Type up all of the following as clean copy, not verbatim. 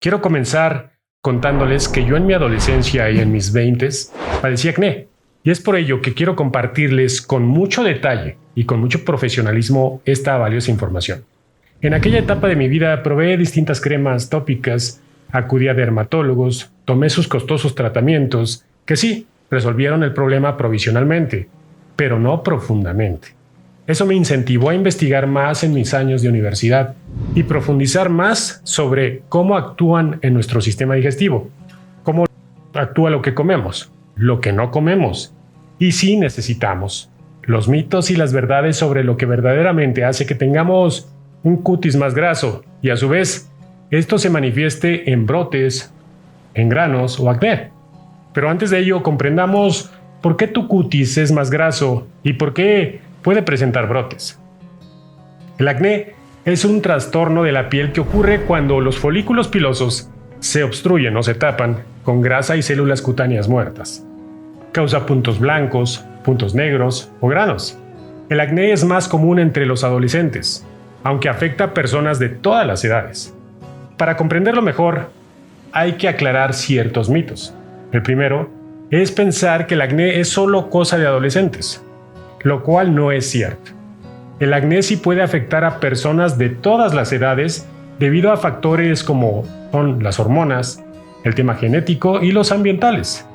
Quiero comenzar contándoles que yo en mi adolescencia y en mis 20s padecí acné, y es por ello que quiero compartirles con mucho detalle y con mucho profesionalismo esta valiosa información. En aquella etapa de mi vida probé distintas cremas tópicas, acudí a dermatólogos, tomé sus costosos tratamientos, que sí, resolvieron el problema provisionalmente, pero no profundamente. Eso me incentivó a investigar más en mis años de universidad y profundizar más sobre cómo actúan en nuestro sistema digestivo, cómo actúa lo que comemos, lo que no comemos, y si necesitamos, los mitos y las verdades sobre lo que verdaderamente hace que tengamos un cutis más graso y a su vez esto se manifieste en brotes, en granos o acné. Pero antes de ello comprendamos por qué tu cutis es más graso y por qué puede presentar brotes. El acné es un trastorno de la piel que ocurre cuando los folículos pilosos se obstruyen o se tapan con grasa y células cutáneas muertas. Causa puntos blancos, puntos negros o granos. El acné es más común entre los adolescentes, aunque afecta a personas de todas las edades. Para comprenderlo mejor, hay que aclarar ciertos mitos. El primero es pensar que el acné es solo cosa de adolescentes, lo cual no es cierto. El acné sí puede afectar a personas de todas las edades debido a factores como son las hormonas, el tema genético y los ambientales.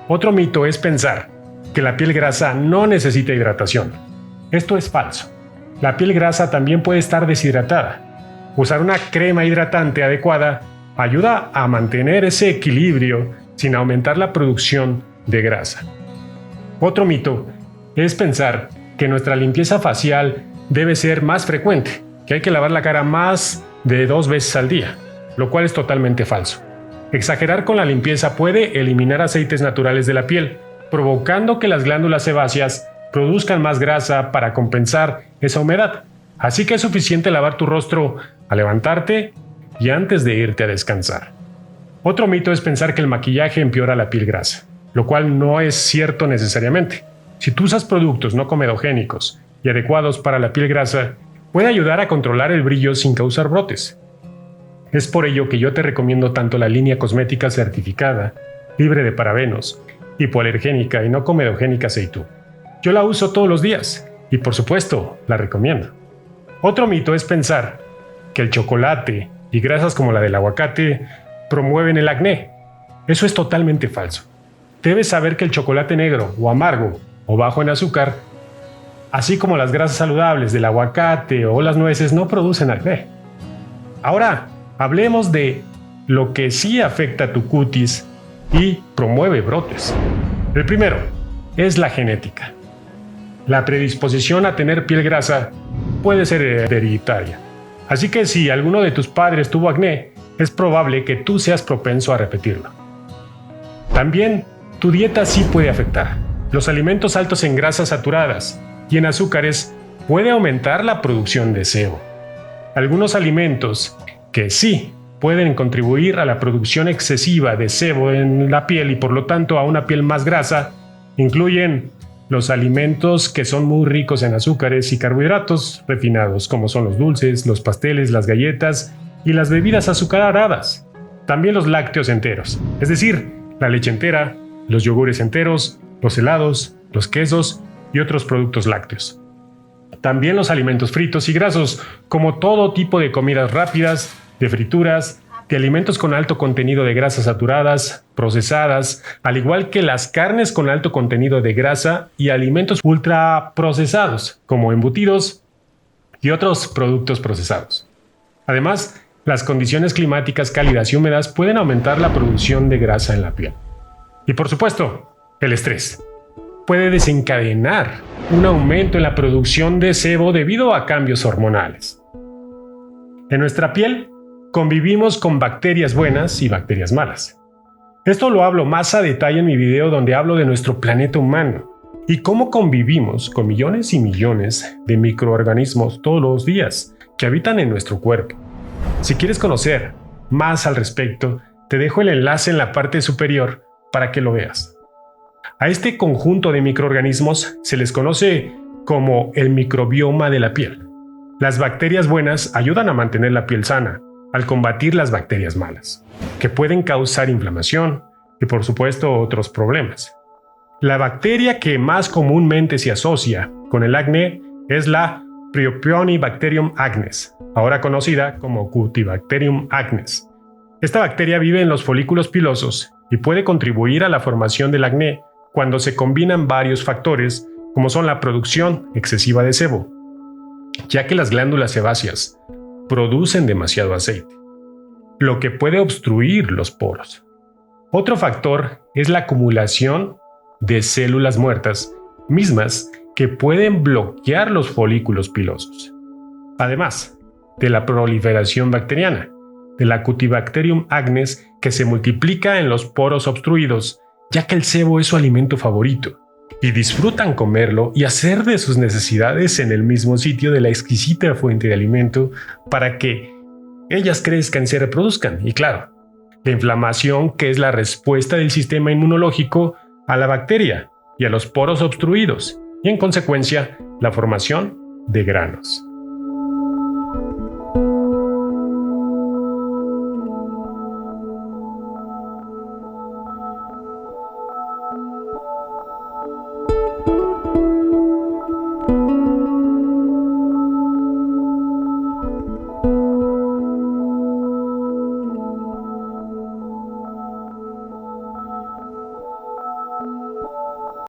Otro mito es pensar que la piel grasa no necesita hidratación. Esto es falso. La piel grasa también puede estar deshidratada. Usar una crema hidratante adecuada ayuda a mantener ese equilibrio sin aumentar la producción de grasa. Otro mito es pensar que nuestra limpieza facial debe ser más frecuente, que hay que lavar la cara más de 2 veces al día, lo cual es totalmente falso. Exagerar con la limpieza puede eliminar aceites naturales de la piel, provocando que las glándulas sebáceas produzcan más grasa para compensar esa humedad. Así que es suficiente lavar tu rostro al levantarte y antes de irte a descansar. Otro mito es pensar que el maquillaje empeora la piel grasa, lo cual no es cierto necesariamente. Si tú usas productos no comedogénicos y adecuados para la piel grasa, puede ayudar a controlar el brillo sin causar brotes. Es por ello que yo te recomiendo tanto la línea cosmética certificada, libre de parabenos, hipoalergénica y no comedogénica Seitu. Yo la uso todos los días y por supuesto la recomiendo. Otro mito es pensar que el chocolate y grasas como la del aguacate promueven el acné. Eso es totalmente falso. Debes saber que el chocolate negro o amargo o bajo en azúcar, así como las grasas saludables del aguacate o las nueces, no producen acné. Ahora, hablemos de lo que sí afecta a tu cutis y promueve brotes. El primero es la genética. La predisposición a tener piel grasa puede ser hereditaria. Así que si alguno de tus padres tuvo acné, es probable que tú seas propenso a repetirlo. También, tu dieta sí puede afectar. Los alimentos altos en grasas saturadas y en azúcares puede aumentar la producción de sebo. Algunos alimentos que sí pueden contribuir a la producción excesiva de sebo en la piel y por lo tanto a una piel más grasa incluyen los alimentos que son muy ricos en azúcares y carbohidratos refinados, como son los dulces, los pasteles, las galletas y las bebidas azucaradas. También los lácteos enteros, es decir, la leche entera, los yogures enteros, los helados, los quesos y otros productos lácteos. También los alimentos fritos y grasos, como todo tipo de comidas rápidas, de frituras, de alimentos con alto contenido de grasas saturadas, procesadas, al igual que las carnes con alto contenido de grasa y alimentos ultraprocesados, como embutidos y otros productos procesados. Además, las condiciones climáticas cálidas y húmedas pueden aumentar la producción de grasa en la piel. Y por supuesto, el estrés puede desencadenar un aumento en la producción de sebo debido a cambios hormonales. En nuestra piel convivimos con bacterias buenas y bacterias malas. Esto lo hablo más a detalle en mi video donde hablo de nuestro planeta humano y cómo convivimos con millones y millones de microorganismos todos los días que habitan en nuestro cuerpo. Si quieres conocer más al respecto, te dejo el enlace en la parte superior para que lo veas. A este conjunto de microorganismos se les conoce como el microbioma de la piel. Las bacterias buenas ayudan a mantener la piel sana, al combatir las bacterias malas, que pueden causar inflamación y por supuesto otros problemas. La bacteria que más comúnmente se asocia con el acné es la Propionibacterium acnes, ahora conocida como Cutibacterium acnes. Esta bacteria vive en los folículos pilosos y puede contribuir a la formación del acné cuando se combinan varios factores como son la producción excesiva de sebo, ya que las glándulas sebáceas producen demasiado aceite, lo que puede obstruir los poros. Otro factor es la acumulación de células muertas, mismas que pueden bloquear los folículos pilosos. Además de la proliferación bacteriana, de la Cutibacterium acnes que se multiplica en los poros obstruidos, ya que el sebo es su alimento favorito, y disfrutan comerlo y hacer de sus necesidades en el mismo sitio de la exquisita fuente de alimento para que ellas crezcan y se reproduzcan. Y claro, la inflamación, que es la respuesta del sistema inmunológico a la bacteria y a los poros obstruidos, y en consecuencia la formación de granos.